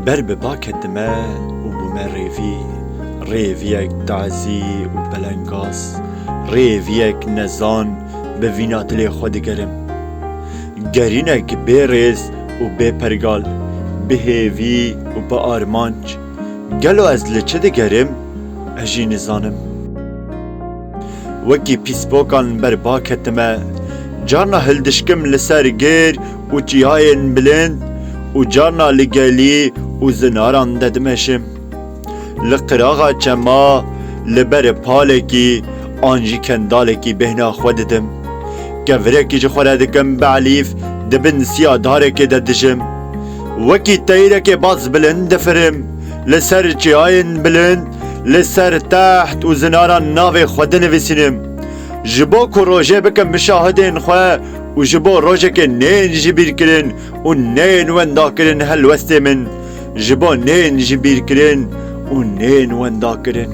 بر بباکت me û bûme rêvî, rêviyek tazî û belengas, rêviyek nezan bi vîna dilê xwe digerim. Gerînek bêrêz û bêpergal, bi hêvî û bi armanc, gelo ez li çi digerim, ez jî nizanim. Wekî pîspokan ber baketime, carna hildişkim li ser gêr û çîyayên bilind, û carna li gelî û zinaran de dimeşim. Li qiraxa çema, li berê palekî, an jî kendalekî bêhna xwe didim. Kevirekî ji xwe re dikim beelîf, di bin siya darekê de dijim. Wekî teyrekê baz bilind difirim, li ser çiyayên bilind, li ser teht û zinaran navê xwe dinivîsînim. Ji bo ku rojê bikim bi şahidên xwe û ji bo rojekê neyên jî bîrkirin û neyên wendakirin helwestê min, ji bo neyên jî bîrkirin û neyên wendakirin.